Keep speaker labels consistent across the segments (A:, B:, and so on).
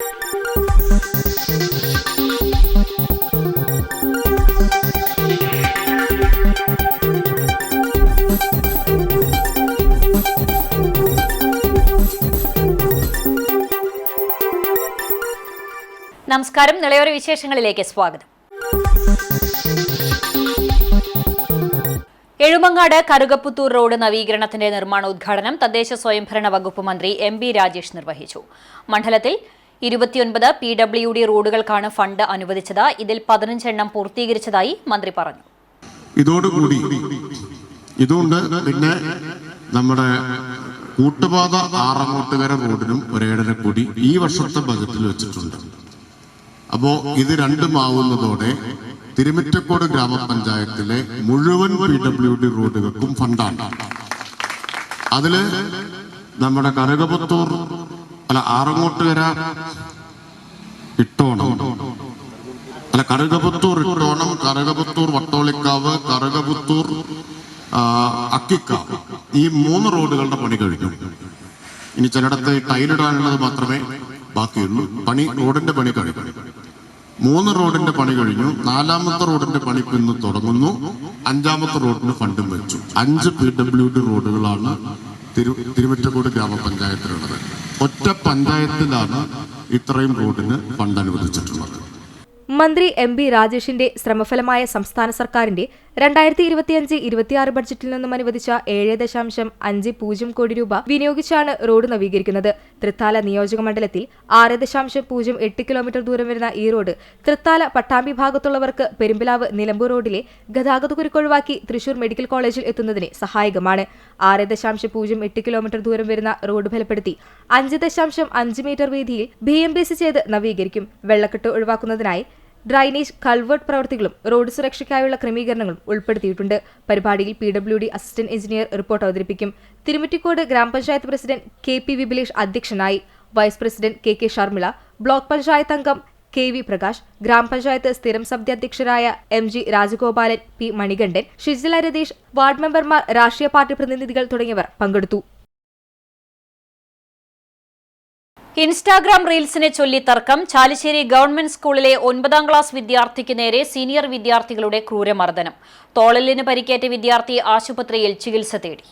A: നമസ്കാരം, നിളയോര വിശേഷങ്ങളിലേക്ക് സ്വാഗതം. എഴുമങ്ങാട് കറുകപ്പുത്തൂർ റോഡ് നവീകരണത്തിന്റെ നിർമ്മാണോദ്ഘാടനം തദ്ദേശ സ്വയംഭരണ വകുപ്പ് മന്ത്രി MB രാജേഷ് നിർവഹിച്ചു. മണ്ഡലത്തിൽ 29 PWD റോഡുകൾക്കാണ് ഫണ്ട് അനുവദിച്ചത്. ഇതിൽ 15 എണ്ണം പൂർത്തീകരിച്ചതായി മന്ത്രി പറഞ്ഞു.
B: ഇതോടുകൂടി ഇതുകൊണ്ട് പിന്നെ നമ്മുടെ കൂട്ടുപാത ആറങ്ങോട്ടുകര റോഡിനും 1.5 കോടി ഈ വർഷത്തെ ബജറ്റിൽ വെച്ചിട്ടുണ്ട്. അപ്പോ ഇത് രണ്ടുമാവുന്നതോടെ തിരുമിറ്റക്കോട് ഗ്രാമപഞ്ചായത്തിലെ മുഴുവൻ PWD റോഡുകൾക്കും ഫണ്ടാണ്. അതില് നമ്മുടെ ആറങ്ങോട്ടുകര ഇട്ടോണം കറുകപുത്തൂർ വട്ടോളിക്കാവ്, കറുകപുത്തൂർ അക്കിക്കാവ്, ഈ 3 റോഡുകളുടെ പണി കഴിഞ്ഞു. ഇനി ചിലയിടത്ത് ടൈലിടാനുള്ളത് മാത്രമേ ബാക്കിയുള്ളൂ. റോഡിന്റെ പണി കഴിഞ്ഞു. 3 റോഡിന്റെ പണി കഴിഞ്ഞു. 4ാമത്തെ റോഡിന്റെ പണി ഇന്ന് തുടങ്ങുന്നു. 5ാമത്തെ റോഡിന് ഫണ്ടും വെച്ചു. 5 PWD റോഡുകളാണ് തിരുമിറ്റക്കോട് ഗ്രാമപഞ്ചായത്തിലുള്ളത്. ഒറ്റ പഞ്ചായത്തിലാണ് ഇത്രയും റോഡിന് ഫണ്ട് അനുവദിച്ചിട്ടുള്ളത്.
C: മന്ത്രി MB രാജേഷിന്റെ ശ്രമഫലമായ സംസ്ഥാന സർക്കാരിന്റെ 2025-26 ബഡ്ജറ്റിൽ നിന്നും അനുവദിച്ച 7.50 കോടി രൂപ വിനിയോഗിച്ചാണ് റോഡ് നവീകരിക്കുന്നത്. തൃത്താല നിയോജക മണ്ഡലത്തിൽ 6.08 കിലോമീറ്റർ ദൂരം വരുന്ന ഈ റോഡ് തൃത്താല പട്ടാമ്പി ഭാഗത്തുള്ളവർക്ക് പെരുമ്പിലാവ് നിലമ്പൂർ റോഡിലെ ഗതാഗതക്കുരുക്ക് ഒഴിവാക്കി തൃശൂർ മെഡിക്കൽ കോളേജിൽ എത്തുന്നതിന് സഹായകമാണ്. 6.08 കിലോമീറ്റർ ദൂരം വരുന്ന റോഡ് ബലപ്പെടുത്തി 5.5 മീറ്റർ വീതിയിൽ BMBC ചെയ്ത് നവീകരിക്കും. വെള്ളക്കെട്ട് ഒഴിവാക്കുന്നതിനായി ഡ്രൈനേജ്, കൾവേർട്ട് പ്രവൃത്തികളും റോഡ് സുരക്ഷയ്ക്കായുള്ള ക്രമീകരണങ്ങളും ഉൾപ്പെടുത്തിയിട്ടുണ്ട്. പരിപാടിയിൽ PWD അസിസ്റ്റന്റ് എഞ്ചിനീയർ റിപ്പോർട്ട് അവതരിപ്പിക്കും. തിരുമിറ്റിക്കോട് ഗ്രാമപഞ്ചായത്ത് പ്രസിഡന്റ് KP വിപിലേഷ് അധ്യക്ഷനായി. Vice president KK Sharmila, block panchayat അംഗം KV പ്രകാശ്, ഗ്രാമപഞ്ചായത്ത് സ്ഥിരം സമിതി അധ്യക്ഷരായ MG Rajagopalan, P Manikandan, Shijila Ratheesh, ward മെമ്പർമാർ, രാഷ്ട്രീയ പാർട്ടി പ്രതിനിധികൾ തുടങ്ങിയവർ പങ്കെടുത്തു.
A: ഇൻസ്റ്റാഗ്രാം റീൽസിനെ ചൊല്ലി തർക്കം. ചാലിശ്ശേരി ഗവൺമെന്റ് സ്കൂളിലെ 9ാം ക്ലാസ് വിദ്യാർത്ഥിക്ക് നേരെ സീനിയർ വിദ്യാർത്ഥികളുടെ ക്രൂരമർദ്ദനം. തോളലിന് പരിക്കേറ്റ വിദ്യാർത്ഥി ആശുപത്രിയിൽ ചികിത്സ തേടി.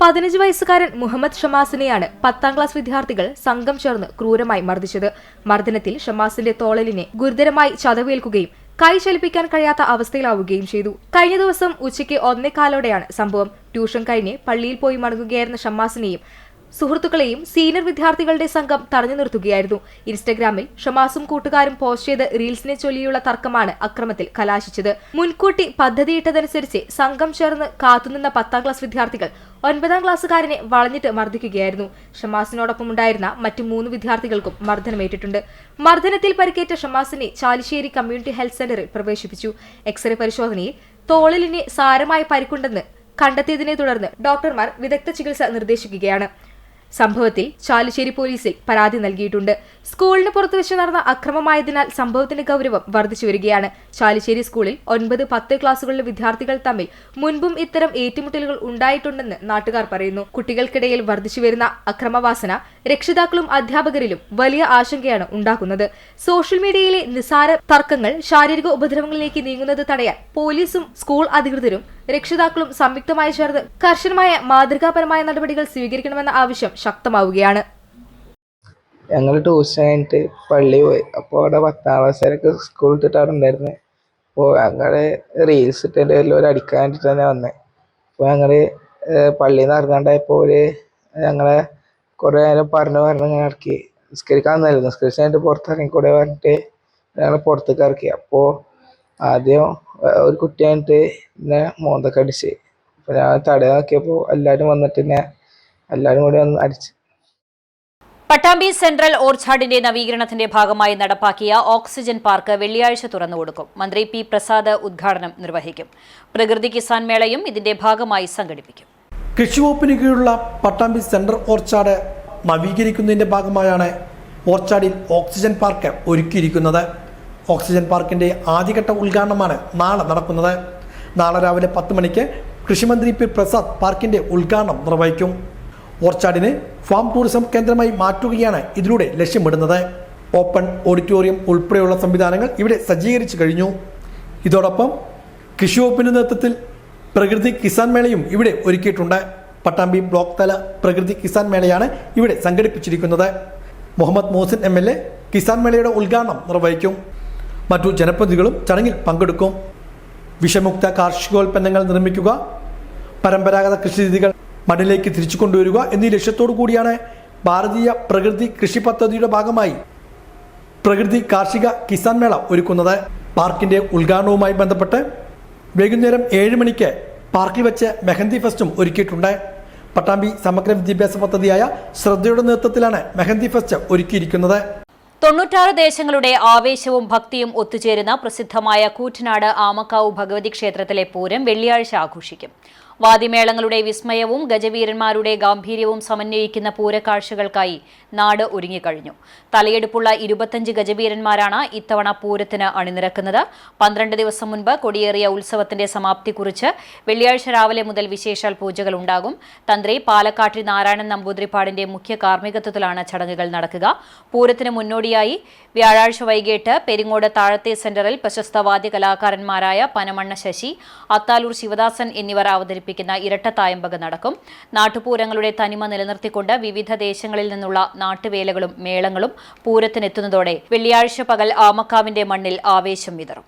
C: 15 വയസ്സുകാരൻ മുഹമ്മദ് ഷമാസിനെയാണ് 10ാം ക്ലാസ് വിദ്യാർത്ഥികൾ സംഘം ചേർന്ന് ക്രൂരമായി മർദ്ദിച്ചത്. മർദ്ദനത്തിൽ ഷമാസിന്റെ തോളലിനെ ഗുരുതരമായി ചതവേൽക്കുകയും കൈ ചലിപ്പിക്കാൻ കഴിയാത്ത അവസ്ഥയിലാവുകയും ചെയ്തു. കഴിഞ്ഞ ദിവസം ഉച്ചയ്ക്ക് 1:15 സംഭവം. ട്യൂഷൻ കഴിഞ്ഞ് പള്ളിയിൽ പോയി മടങ്ങുകയായിരുന്ന ഷമാസിനെയും സുഹൃത്തുക്കളെയും സീനിയർ വിദ്യാർത്ഥികളുടെ സംഘം തടഞ്ഞു നിർത്തുകയായിരുന്നു. ഇൻസ്റ്റഗ്രാമിൽ ഷമാസും കൂട്ടുകാരും പോസ്റ്റ് ചെയ്ത റീൽസിനെ ചൊല്ലിയുള്ള തർക്കമാണ് അക്രമത്തിൽ കലാശിച്ചത്. മുൻകൂട്ടി പദ്ധതിയിട്ടതനുസരിച്ച് സംഘം ചേർന്ന് കാത്തുനിന്ന 10ാം ക്ലാസ് വിദ്യാർത്ഥികൾ 9ാം ക്ലാസ്സുകാരനെ വളഞ്ഞിട്ട് മർദ്ദിക്കുകയായിരുന്നു. ഷമാസിനോടൊപ്പമുണ്ടായിരുന്ന മറ്റു 3 വിദ്യാർത്ഥികൾക്കും മർദ്ദനമേറ്റിട്ടുണ്ട്. മർദ്ദനത്തിൽ പരിക്കേറ്റ ഷമാസിനെ ചാലിശ്ശേരി കമ്മ്യൂണിറ്റി ഹെൽത്ത് സെന്ററിൽ പ്രവേശിപ്പിച്ചു. എക്സ്റേ പരിശോധനയിൽ തോളിലിന് സാരമായ പരിക്കുണ്ടെന്ന് കണ്ടെത്തിയതിനെ തുടർന്ന് ഡോക്ടർമാർ വിദഗ്ധ ചികിത്സ നിർദ്ദേശിക്കുകയാണ്. സംഭവത്തിൽ ചാലിശ്ശേരി പോലീസിൽ പരാതി നൽകിയിട്ടുണ്ട്. സ്കൂളിന് പുറത്തുവെച്ച് നടന്ന അക്രമമായതിനാൽ സംഭവത്തിന്റെ ഗൗരവം വർദ്ധിച്ചു വരികയാണ്. ചാലിശ്ശേരി സ്കൂളിൽ 9, 10 ക്ലാസുകളിലെ വിദ്യാർത്ഥികൾ തമ്മിൽ മുൻപും ഇത്തരം ഏറ്റുമുട്ടലുകൾ ഉണ്ടായിട്ടുണ്ടെന്ന് നാട്ടുകാർ പറയുന്നു. കുട്ടികൾക്കിടയിൽ വർദ്ധിച്ചുവരുന്ന അക്രമവാസന രക്ഷിതാക്കളും അധ്യാപകരിലും വലിയ ആശങ്കയാണ് ഉണ്ടാക്കുന്നത്. സോഷ്യൽ മീഡിയയിലെ നിസ്സാര തർക്കങ്ങൾ ശാരീരിക ഉപദ്രവങ്ങളിലേക്ക് നീങ്ങുന്നത് തടയാൻ പോലീസും സ്കൂൾ അധികൃതരും രക്ഷിതാക്കളും സംയുക്തമായി ചേർന്ന് കർശനമായ മാതൃകാപരമായ നടപടികൾ സ്വീകരിക്കണമെന്ന ആവശ്യം ശക്തമാവുകയാണ്.
D: ഞങ്ങൾ ട്യൂഷൻ കഴിഞ്ഞിട്ട് പള്ളി പോയി. അപ്പോൾ അവിടെ 10ാം ക്ലാസ്സുകാരൊക്കെ സ്കൂൾ ഇട്ടിട്ടാണ് ഉണ്ടായിരുന്നത്. അപ്പോൾ ഞങ്ങൾ റീൽസ് ഇട്ടതിൻ്റെ പേരിൽ ഒരു അടിക്കാൻ വേണ്ടിയിട്ട് തന്നെ വന്നത്. അപ്പോൾ ഞങ്ങൾ പള്ളിയിൽ നിന്ന് ഇറങ്ങാണ്ടായപ്പോൾ ഞങ്ങളെ കുറേ നേരം പറഞ്ഞ് ഇങ്ങനെ ഇറക്കി. നിസ്കരിക്കാൻ നിന്നില്ല. നിസ്കരിച്ച് കഴിഞ്ഞിട്ട് പുറത്തിറങ്ങിക്കൂടെ പറഞ്ഞിട്ട് ഞങ്ങൾ പുറത്തേക്ക് ഇറക്കി. അപ്പോൾ ആദ്യം ഒരു കുട്ടി കഴിഞ്ഞിട്ട് എന്നെ മോന്തൊക്കെ അടിച്ച്. അപ്പോൾ ഞാൻ തടയാൻ നോക്കിയപ്പോൾ എല്ലാവരും വന്നിട്ട് എല്ലാവരും കൂടി വന്ന് അടിച്ച്.
A: പട്ടാമ്പി സെൻട്രൽ ഓർച്ചാർഡിന്റെ നവീകരണത്തിന്റെ ഭാഗമായി നടപ്പാക്കിയ ഓക്സിജൻ പാർക്ക് വെള്ളിയാഴ്ച തുറന്നുകൊടുക്കും. മന്ത്രി P പ്രസാദ് ഉദ്ഘാടനം നിർവഹിക്കും. പ്രകൃതി കിസാൻ മേളയും ഇതിന്റെ ഭാഗമായി സംഘടിപ്പിക്കും.
E: കൃഷിവകുപ്പിന് കീഴിലുള്ള പട്ടാമ്പി സെൻട്രൽ ഓർച്ചാർഡ് നവീകരിക്കുന്നതിന്റെ ഭാഗമായാണ് ഓർച്ചാർഡിൽ ഓക്സിജൻ പാർക്ക് ഒരുക്കിയിരിക്കുന്നത്. ഓക്സിജൻ പാർക്കിന്റെ ആദ്യഘട്ട ഉദ്ഘാടനമാണ് നാളെ നടക്കുന്നത്. നാളെ രാവിലെ 10 മണിക്ക് കൃഷിമന്ത്രി P പ്രസാദ് പാർക്കിന്റെ ഉദ്ഘാടനം നിർവഹിക്കും. ഓർച്ചാർഡിനെ ഫാം ടൂറിസം കേന്ദ്രമായി മാറ്റുകയാണ് ഇതിലൂടെ ലക്ഷ്യമിടുന്നത്. ഓപ്പൺ ഓഡിറ്റോറിയം ഉൾപ്പെടെയുള്ള സംവിധാനങ്ങൾ ഇവിടെ സജ്ജീകരിച്ചു കഴിഞ്ഞു. ഇതോടൊപ്പം കൃഷി വകുപ്പിന്റെ നേതൃത്വത്തിൽ പ്രകൃതി കിസാൻ മേളയും ഇവിടെ ഒരുക്കിയിട്ടുണ്ട്. പട്ടാമ്പി ബ്ലോക്ക് തല പ്രകൃതി കിസാൻ മേളയാണ് ഇവിടെ സംഘടിപ്പിച്ചിരിക്കുന്നത്. മുഹമ്മദ് മോഹസിൻ MLA കിസാൻ മേളയുടെ ഉദ്ഘാടനം നിർവഹിക്കും. മറ്റു ജനപ്രതിനിധികളും ചടങ്ങിൽ പങ്കെടുക്കും. വിഷമുക്ത കാർഷികോൽപ്പന്നങ്ങൾ നിർമ്മിക്കുക, പരമ്പരാഗത കൃഷിരീതികൾ മണ്ണിലേക്ക് തിരിച്ചു കൊണ്ടുവരിക എന്നീ ലക്ഷ്യത്തോടു കൂടിയാണ് ഭാരതീയ പ്രകൃതി കൃഷി പദ്ധതിയുടെ ഭാഗമായി പ്രകൃതി കാർഷിക കിസാൻ മേള ഒരുക്കുന്നത്. പാർക്കിന്റെ ഉദ്ഘാടനവുമായി ബന്ധപ്പെട്ട് വൈകുന്നേരം 7 മണിക്ക് പാർക്കിൽ വെച്ച് മെഹന്തി ഫെസ്റ്റും ഒരുക്കിയിട്ടുണ്ട്. പട്ടാമ്പി സമഗ്ര വിദ്യാഭ്യാസ പദ്ധതിയായ ശ്രദ്ധയുടെ നേതൃത്വത്തിലാണ് മെഹന്തി ഫെസ്റ്റ് ഒരുക്കിയിരിക്കുന്നത്.
A: 96 ദേശങ്ങളുടെ ആവേശവും ഭക്തിയും ഒത്തുചേരുന്ന പ്രസിദ്ധമായ കൂറ്റനാട് ആമക്കാവ് ഭഗവതി ക്ഷേത്രത്തിലെ പൂരം വെള്ളിയാഴ്ച ആഘോഷിക്കും. വാദ്യമേളങ്ങളുടെ വിസ്മയവും ഗജവീരന്മാരുടെ ഗാംഭീര്യവും സമന്വയിക്കുന്ന പൂരക്കാഴ്ചകൾക്കായി നാട് ഒരുങ്ങിക്കഴിഞ്ഞു. തലയെടുപ്പുള്ള 25 ഗജവീരന്മാരാണ് ഇത്തവണ പൂരത്തിന് അണിനിരക്കുന്നത്. 12 ദിവസം മുൻപ് കൊടിയേറിയ ഉത്സവത്തിന്റെ സമാപ്തി കുറിച്ച് വെള്ളിയാഴ്ച രാവിലെ മുതൽ വിശേഷാൽ പൂജകൾ ഉണ്ടാകും. തന്ത്രി പാലക്കാട്ടിൽ നാരായണൻ നമ്പൂതിരിപ്പാടിന്റെ മുഖ്യ കാർമ്മികത്വത്തിലാണ് ചടങ്ങുകൾ നടക്കുക. പൂരത്തിന് മുന്നോടിയായി വ്യാഴാഴ്ച വൈകിട്ട് പെരിങ്ങോട് താഴത്തെ സെന്ററിൽ പ്രശസ്ത വാദ്യകലാകാരന്മാരായ പനമണ്ണ ശശി, അത്താലൂർ ശിവദാസൻ എന്നിവർ അവതരിപ്പിക്കുന്ന ഇരട്ടത്തായമ്പക നടക്കും. നാട്ടുപൂരങ്ങളുടെ തനിമ നിലനിർത്തിക്കൊണ്ട് വിവിധ ദേശങ്ങളിൽ നിന്നുള്ള നാട്ടുവേലകളും മേളങ്ങളും പൂരത്തിനെത്തുന്നതോടെ വെള്ളിയാഴ്ച പകൽ ആമക്കാവിന്റെ മണ്ണിൽ ആവേശം വിതറും.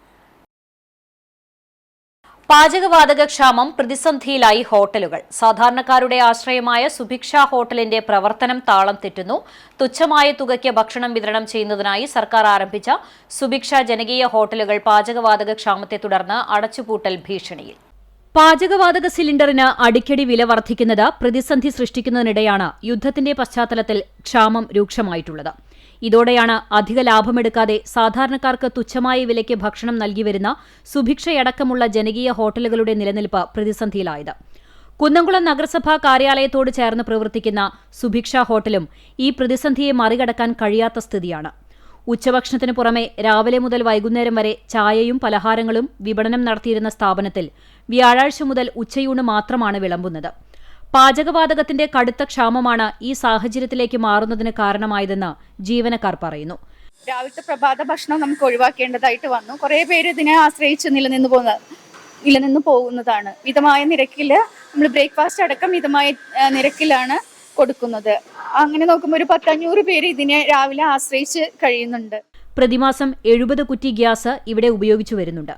A: പാചകവാതക ക്ഷാമം പ്രതിസന്ധിയിലായി ഹോട്ടലുകൾ. സാധാരണക്കാരുടെ ആശ്രയമായ സുഭിക്ഷ ഹോട്ടലിന്റെ പ്രവർത്തനം താളം തെറ്റുന്നു. തുച്ഛമായ തുകയ്ക്ക് ഭക്ഷണം വിതരണം ചെയ്യുന്നതിനായി സർക്കാർ ആരംഭിച്ച സുഭിക്ഷ ജനകീയ ഹോട്ടലുകൾ പാചകവാതക ക്ഷാമത്തെ തുടർന്ന് അടച്ചുപൂട്ടൽ ഭീഷണിയിൽ. പാചകവാതക സിലിണ്ടറിന് അടിക്കടി വില വർദ്ധിക്കുന്നത് പ്രതിസന്ധി സൃഷ്ടിക്കുന്നതിനിടെയാണ് യുദ്ധത്തിന്റെ പശ്ചാത്തലത്തിൽ ക്ഷാമം രൂക്ഷമായിട്ടുള്ളത്. ഇതോടെയാണ് അധിക ലാഭമെടുക്കാതെ സാധാരണക്കാർക്ക് തുച്ഛമായ വിലയ്ക്ക് ഭക്ഷണം നൽകിവരുന്ന സുഭിക്ഷയടക്കമുള്ള ജനകീയ ഹോട്ടലുകളുടെ നിലനിൽപ്പ് പ്രതിസന്ധിയിലായത്. കുന്നംകുളം നഗരസഭാ കാര്യാലയത്തോട് ചേർന്ന് പ്രവർത്തിക്കുന്ന സുഭിക്ഷ ഹോട്ടലും ഈ പ്രതിസന്ധിയെ മറികടക്കാൻ കഴിയാത്ത സ്ഥിതിയാണ്. ഉച്ചഭക്ഷണത്തിന് പുറമെ രാവിലെ മുതൽ വൈകുന്നേരം വരെ ചായയും പലഹാരങ്ങളും വിപണനം നടത്തിയിരുന്ന സ്ഥാപനത്തിൽ വ്യാഴാഴ്ച മുതൽ ഉച്ചയൂണ് മാത്രമാണ് വിളമ്പുന്നത്. പാചകവാതകത്തിന്റെ കടുത്ത ക്ഷാമമാണ് ഈ സാഹചര്യത്തിലേക്ക് മാറുന്നതിന് കാരണമായതെന്ന് ജീവനക്കാർ പറയുന്നു.
F: രാവിലത്തെ പ്രഭാത ഭക്ഷണം നമുക്ക് ഒഴിവാക്കേണ്ടതായിട്ട് വന്നു. കുറേ പേര് ഇതിനെ ആശ്രയിച്ച് നിലനിന്ന് പോകുന്നതാണ്. മിതമായ നിരക്കിൽ നമ്മൾ ബ്രേക്ക്ഫാസ്റ്റ് അടക്കം മിതമായ നിരക്കിലാണ് കൊടുക്കുന്നത്. അങ്ങനെ നോക്കുമ്പോൾ ഒരു 500 പേര് ഇതിനെ രാവിലെ ആശ്രയിച്ച് കഴിയുന്നുണ്ട്.
A: പ്രതിമാസം 70 കുറ്റി ഗ്യാസ് ഇവിടെ ഉപയോഗിച്ചു വരുന്നുണ്ട്.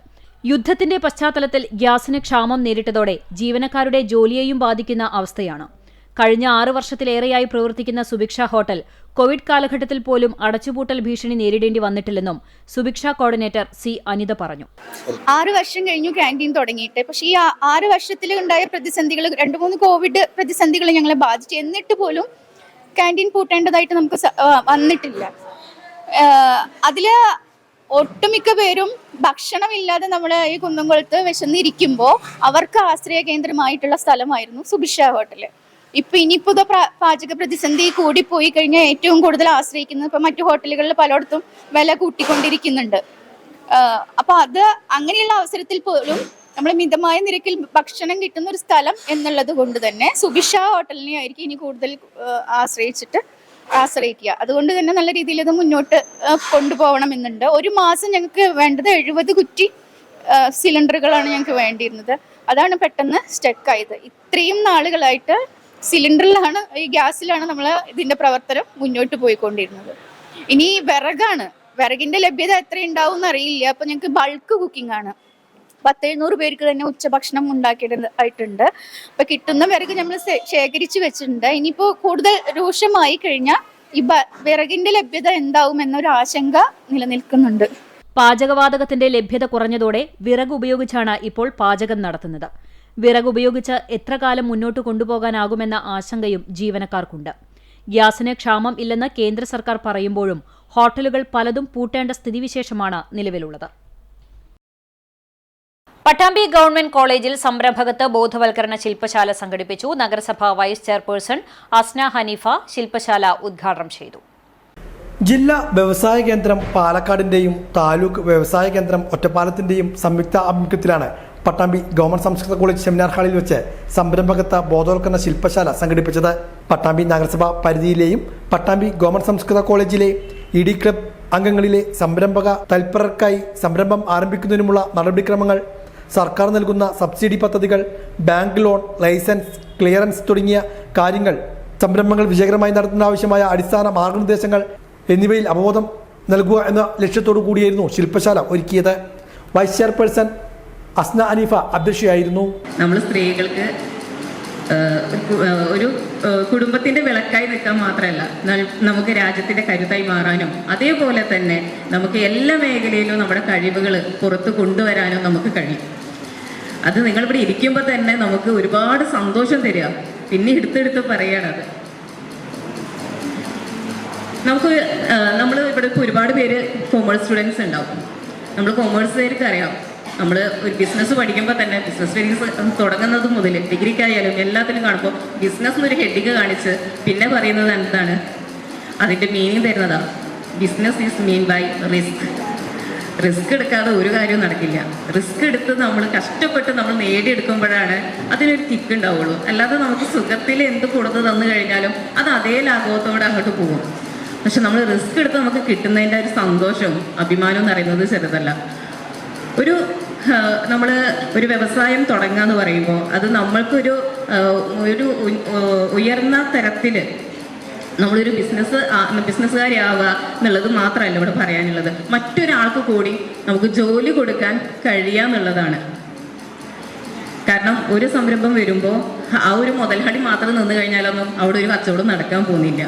A: യുദ്ധത്തിന്റെ പശ്ചാത്തലത്തിൽ ഗ്യാസിന് ക്ഷാമം നേരിട്ടതോടെ ജീവനക്കാരുടെ ജോലിയെയും ബാധിക്കുന്ന അവസ്ഥയാണ്. കഴിഞ്ഞ 6 വർഷത്തിലേറെയായി പ്രവർത്തിക്കുന്ന സുഭിക്ഷ ഹോട്ടൽ കോവിഡ് കാലഘട്ടത്തിൽ പോലും അടച്ചുപൂട്ടൽ ഭീഷണി നേരിടേണ്ടി വന്നിട്ടില്ലെന്നും സുഭിക്ഷ കോർഡിനേറ്റർ സി അനിത പറഞ്ഞു.
F: 6 വർഷം കഴിഞ്ഞു ക്യാൻറ്റീൻ തുടങ്ങിയിട്ട്. പക്ഷേ ഈ 6 വർഷത്തിൽ ഉണ്ടായ പ്രതിസന്ധികൾ, 2-3 കോവിഡ് പ്രതിസന്ധികൾ ഞങ്ങളെ ബാധിച്ചു. എന്നിട്ട് പോലും ക്യാൻറ്റീൻ പൂട്ടേണ്ടതായിട്ട് നമുക്ക് വന്നിട്ടില്ല. അതില് ഒട്ടുമിക്ക പേരും ഭക്ഷണമില്ലാതെ നമ്മൾ ഈ കുന്നംകുളത്ത് വിശന്നിരിക്കുമ്പോൾ അവർക്ക് ആശ്രയ കേന്ദ്രമായിട്ടുള്ള സ്ഥലമായിരുന്നു സുഭിക്ഷ ഹോട്ടല്. ഇനിയിപ്പോ പാചക പ്രതിസന്ധി കൂടിപ്പോയി കഴിഞ്ഞാൽ ഏറ്റവും കൂടുതൽ ആശ്രയിക്കുന്നത് ഇപ്പൊ മറ്റു ഹോട്ടലുകളിൽ പലയിടത്തും വില കൂട്ടിക്കൊണ്ടിരിക്കുന്നുണ്ട്. അപ്പൊ അത് അങ്ങനെയുള്ള അവസരത്തിൽ പോലും നമ്മൾ മിതമായ നിരക്കിൽ ഭക്ഷണം കിട്ടുന്ന ഒരു സ്ഥലം എന്നുള്ളത് കൊണ്ട് തന്നെ സുഭിക്ഷ ഹോട്ടലിനെ ആയിരിക്കും ഇനി കൂടുതൽ ആശ്രയിക്കുക. അതുകൊണ്ട് തന്നെ നല്ല രീതിയിൽ ഇത് മുന്നോട്ട് കൊണ്ടുപോകണമെന്നുണ്ട്. ഒരു മാസം ഞങ്ങൾക്ക് വേണ്ടത് 70 കുറ്റി സിലിണ്ടറുകളാണ് ഞങ്ങൾക്ക് വേണ്ടിയിരുന്നത്. അതാണ് പെട്ടെന്ന് സ്റ്റക്കായത്. ഇത്രയും നാളുകളായിട്ട് സിലിണ്ടറിലാണ്, ഈ ഗ്യാസിലാണ് നമ്മൾ ഇതിന്റെ പ്രവർത്തനം മുന്നോട്ട് പോയിക്കൊണ്ടിരുന്നത്. ഇനി വിറകിന്റെ ലഭ്യത എത്ര ഉണ്ടാവും എന്നറിയില്ല. അപ്പൊ ഞങ്ങൾക്ക് ബൾക്ക് കുക്കിംഗ് ആണ്. 700 പേർക്ക് തന്നെ ഉച്ചഭക്ഷണം ഉണ്ടാക്കിയിട്ടുണ്ട്. അപ്പൊ കിട്ടുന്ന വിറക് നമ്മൾ ശേഖരിച്ചു വെച്ചിട്ടുണ്ട്. ഇനിയിപ്പോ കൂടുതൽ രൂക്ഷമായി കഴിഞ്ഞാൽ ഈ വിറകിന്റെ ലഭ്യത എന്താവും എന്നൊരു ആശങ്ക നിലനിൽക്കുന്നുണ്ട്.
A: പാചകവാതകത്തിന്റെ ലഭ്യത കുറഞ്ഞതോടെ വിറക് ഉപയോഗിച്ചാണ് ഇപ്പോൾ പാചകം നടത്തുന്നത്. വിറക് ഉപയോഗിച്ച് എത്ര കാലം മുന്നോട്ട് കൊണ്ടുപോകാനാകുമെന്ന ആശങ്കയും ജീവനക്കാർക്കുണ്ട്. ഗ്യാസിന് ക്ഷാമം ഇല്ലെന്ന് കേന്ദ്ര സർക്കാർ പറയുമ്പോഴും ഹോട്ടലുകൾ പലതും പൂട്ടേണ്ട സ്ഥിതിവിശേഷമാണ് നിലവിലുള്ളത്. പട്ടാമ്പി ഗവൺമെന്റ് കോളേജിൽ സംരംഭകത്വ ബോധവൽക്കരണ ശില്പശാല സംഘടിപ്പിച്ചു. നഗരസഭാ വൈസ് ചെയർപേഴ്സൺ അസ്ന ഹനീഫ ശില്പശാല ഉദ്ഘാടനം ചെയ്തു.
E: ജില്ലാ വ്യവസായ കേന്ദ്രം പാലക്കാടിന്റെയും താലൂക്ക് വ്യവസായ കേന്ദ്രം ഒറ്റപ്പാലത്തിന്റെയും സംയുക്ത ആഭിമുഖ്യത്തിലാണ് പട്ടാമ്പി ഗവൺമെന്റ് സംസ്കൃത കോളേജ് സെമിനാർ ഹാളിൽ വെച്ച് സംരംഭകത്വ ബോധവൽക്കരണ ശില്പശാല സംഘടിപ്പിച്ചത്. പട്ടാമ്പി നഗരസഭ പരിധിയിലെയും പട്ടാമ്പി ഗവൺമെന്റ് സംസ്കൃത കോളേജിലെ ED ക്ലബ് അംഗങ്ങളിലെ സംരംഭക തൽപരർക്കായി സംരംഭം ആരംഭിക്കുന്നതിനുമുള്ള നടപടിക്രമങ്ങൾ, സർക്കാർ നൽകുന്ന സബ്സിഡി പദ്ധതികൾ, ബാങ്ക് ലോൺ, ലൈസൻസ്, ക്ലിയറൻസ് തുടങ്ങിയ കാര്യങ്ങൾ, സംരംഭങ്ങൾ വിജയകരമായി നടത്തുന്ന ആവശ്യമായ അടിസ്ഥാന മാർഗനിർദ്ദേശങ്ങൾ എന്നിവയിൽ അവബോധം നൽകുക എന്ന ലക്ഷ്യത്തോടു കൂടിയായിരുന്നു ശില്പശാല ഒരുക്കിയത്. വൈസ് ചെയർപേഴ്സൺ അസ്ന അനീഫ അധ്യക്ഷയായിരുന്നു.
G: നമ്മൾ സ്ത്രീകൾക്ക് ഒരു കുടുംബത്തിന്റെ വിളക്കായി നിൽക്കാൻ മാത്രമല്ല, നമുക്ക് രാജ്യത്തിന്റെ കരുത്തായി മാറാനും അതേപോലെ തന്നെ നമുക്ക് എല്ലാ മേഖലയിലും നമ്മുടെ കഴിവുകൾ പുറത്ത് കൊണ്ടുവരാനും നമുക്ക് കഴിയും. അത് നിങ്ങളിവിടെ ഇരിക്കുമ്പോൾ തന്നെ നമുക്ക് ഒരുപാട് സന്തോഷം തരിക. പിന്നെ എടുത്തെടുത്ത് പറയണത് നമ്മൾ ഇവിടെ ഇപ്പോൾ ഒരുപാട് പേര് കോമേഴ്സ് സ്റ്റുഡൻസ് ഉണ്ടാവും. നമ്മൾ കോമേഴ്സുകാർക്ക് അറിയാം, നമ്മൾ ഒരു ബിസിനസ് പഠിക്കുമ്പോൾ തന്നെ ബിസിനസ് സ്റ്റഡീസ് തുടങ്ങുന്നത് മുതൽ ഡിഗ്രിക്കായാലും എല്ലാത്തിലും കാണുമ്പോൾ ബിസിനസ് എന്നൊരു ഹെഡിങ് കാണിച്ച് പിന്നെ പറയുന്നത് എന്താണ്, അതിൻ്റെ മീനിങ് തരുന്നതാണ്. Business is mean by risk എടുക്കാതെ ഒരു കാര്യവും നടക്കില്ല. റിസ്ക് എടുത്ത് നമ്മൾ കഷ്ടപ്പെട്ട് നമ്മൾ നേടിയെടുക്കുമ്പോഴാണ് അതിനൊരു കിക്ക് ഉണ്ടാവുള്ളൂ. അല്ലാതെ നമുക്ക് സുഖത്തിൽ എന്ത് കൊടുത്ത് തന്നു കഴിഞ്ഞാലും അത് അതേ ലാഘവത്തോടെ അങ്ങോട്ട് പോകും. പക്ഷെ നമ്മൾ റിസ്ക് എടുത്ത് നമുക്ക് കിട്ടുന്നതിൻ്റെ ഒരു സന്തോഷവും അഭിമാനവും എന്ന് പറയുന്നത് ചെറുതല്ല. നമ്മൾ ഒരു വ്യവസായം തുടങ്ങുക എന്ന് പറയുമ്പോൾ അത് നമ്മൾക്കൊരു ഉയർന്ന തരത്തിൽ നമ്മളൊരു ബിസിനസ്സുകാരിയാവുക എന്നുള്ളത് മാത്രമല്ല ഇവിടെ പറയാനുള്ളത്. മറ്റൊരാൾക്ക് കൂടി നമുക്ക് ജോലി കൊടുക്കാൻ കഴിയുക എന്നുള്ളതാണ്. കാരണം ഒരു സംരംഭം വരുമ്പോൾ ആ ഒരു മുതൽഹടി മാത്രം നിന്ന് കഴിഞ്ഞാലൊന്നും അവിടെ ഒരു കച്ചവടം നടക്കാൻ പോകുന്നില്ല.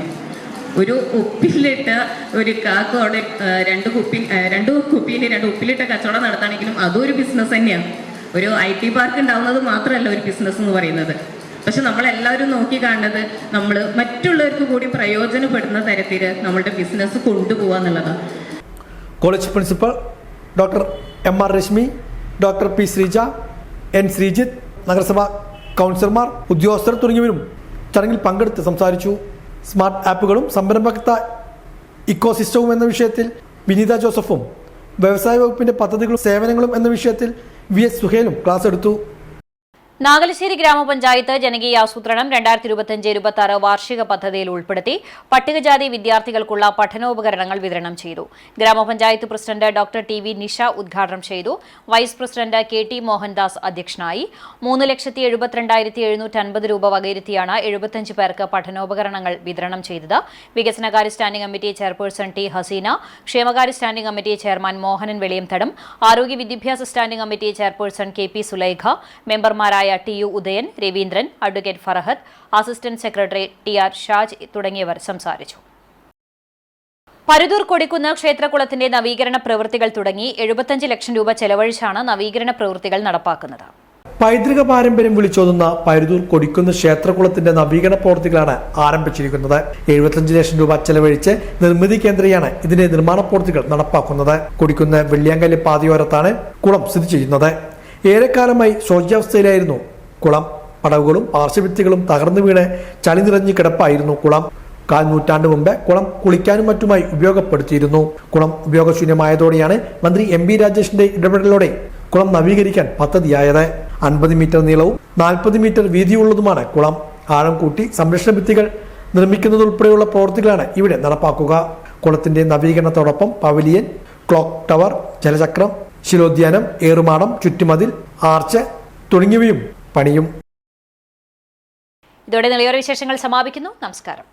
G: ഒരു ഉപ്പിലിട്ട ഒരു കാക്കോടെ രണ്ട് കുപ്പിയിൽ രണ്ട് ഉപ്പിലിട്ട കച്ചവടം നടത്തുകയാണെങ്കിലും അതും ഒരു ബിസിനസ് തന്നെയാണ്. ഒരു IT പാർക്ക് ഉണ്ടാവുന്നത് മാത്രമല്ല ഒരു ബിസിനസ് എന്ന് പറയുന്നത്. പക്ഷെ നമ്മളെല്ലാവരും നോക്കി കാണുന്നത് നമ്മൾ മറ്റുള്ളവർക്ക് കൂടി പ്രയോജനപ്പെടുന്ന തരത്തിൽ നമ്മളുടെ ബിസിനസ് കൊണ്ടുപോകുക എന്നുള്ളതാണ്.
E: College principal doctor MR Rashmi, doctor P Sreeja, N Sreejith, നഗരസഭ കൗൺസിലർമാർ, ഉദ്യോഗസ്ഥർ തുടങ്ങിയവരും ചടങ്ങിൽ പങ്കെടുത്ത് സംസാരിച്ചു. സ്മാർട്ട് ആപ്പുകളും സംരംഭകത്വ ഇക്കോസിസ്റ്റവും എന്ന വിഷയത്തിൽ വിനീത ജോസഫും, വ്യവസായ വകുപ്പിന്റെ പദ്ധതികളും സേവനങ്ങളും എന്ന വിഷയത്തിൽ VS സുഹേലും ക്ലാസ് എടുത്തു.
A: നാഗലശ്ശേരി ഗ്രാമപഞ്ചായത്ത് ജനകീയ ആസൂത്രണം 2025-26 വാർഷിക പദ്ധതിയിൽ ഉൾപ്പെടുത്തി പട്ടികജാതി വിദ്യാർത്ഥികൾക്കുള്ള പഠനോപകരണങ്ങൾ വിതരണം ചെയ്തു. ഗ്രാമപഞ്ചായത്ത് പ്രസിഡന്റ് ഡോക്ടർ TV നിഷ ഉദ്ഘാടനം ചെയ്തു. വൈസ് പ്രസിഡന്റ് KT മോഹൻദാസ് അധ്യക്ഷനായി. 3,72,750 രൂപ വകയിരുത്തിയാണ് 75 പേർക്ക് പഠനോപകരണങ്ങൾ വിതരണം ചെയ്തത്. വികസനകാര്യ standing committee chairperson T Haseena, ക്ഷേമകാര്യ standing committee chairman Mohanan Veliyamthadam, ആരോഗ്യ വിദ്യാഭ്യാസ standing committee chairperson KP Sulaikha, മെമ്പർമാരായ TU Udayan, Raveendran, advocate Farahath, assistant secretary TR Shaj തുടങ്ങിയവർ സംസാരിച്ചു. പരുതൂർ കൊടിക്കുന്ന് ക്ഷേത്രകുളത്തിന്റെ നവീകരണ പ്രവൃത്തികൾ തുടങ്ങി 75 ലക്ഷം രൂപ ചെലവഴിച്ചാണ് നവീകരണ പ്രവൃത്തികൾ നടപ്പാക്കുന്നത്.
E: പൈതൃക പാരമ്പര്യം വിളിച്ചോതുന്ന പരുതൂർ കൊടിക്കുന്ന് ക്ഷേത്രകുളത്തിന്റെ നവീകരണ പ്രവൃത്തികളാണ് ആരംഭിച്ചിരിക്കുന്നത്. 75 ലക്ഷം രൂപ ചെലവഴിച്ച് നിർമ്മിതി കേന്ദ്രയാണ് ഇതിന്റെ നിർമ്മാണ പ്രവൃത്തികൾ നടപ്പാക്കുന്നത്. കൊടിക്കുന്ന് വെള്ളിയാങ്കല്ല് പാതയോരത്താണ് കുളം സ്ഥിതി ചെയ്യുന്നത്. ഏറെക്കാലമായി ശോച്യാവസ്ഥയിലായിരുന്നു കുളം. പടവുകളും പാർശ്വഭിത്തികളും തകർന്നു വീണ് ചളി നിറഞ്ഞു കിടപ്പായിരുന്നു കുളം. 1/4 നൂറ്റാണ്ട് മുമ്പ് കുളം കുളിക്കാനും മറ്റുമായി ഉപയോഗപ്പെടുത്തിയിരുന്നു. കുളം ഉപയോഗശൂന്യമായതോടെയാണ് മന്ത്രി MB രാജേഷിന്റെ ഇടപെടലോടെ കുളം നവീകരിക്കാൻ പദ്ധതിയായത്. 50 മീറ്റർ നീളവും 40 മീറ്റർ വീതിയുള്ളതുമാണ് കുളം. ആഴം കൂട്ടി സംരക്ഷണ ഭിത്തികൾ നിർമ്മിക്കുന്നതുൾപ്പെടെയുള്ള പ്രവൃത്തികളാണ് ഇവിടെ നടപ്പാക്കുക. കുളത്തിന്റെ നവീകരണത്തോടൊപ്പം പവലിയൻ, ക്ലോക്ക് ടവർ, ജലചക്രം, ശിലോദ്യാനം, ഏറുമാടം, ചുറ്റുമതിൽ, ആർച്ച് തുടങ്ങിയവയും പണിയും.
A: ഇതോടെ നിളയോര വിശേഷങ്ങൾ സമാപിക്കുന്നു. നമസ്കാരം.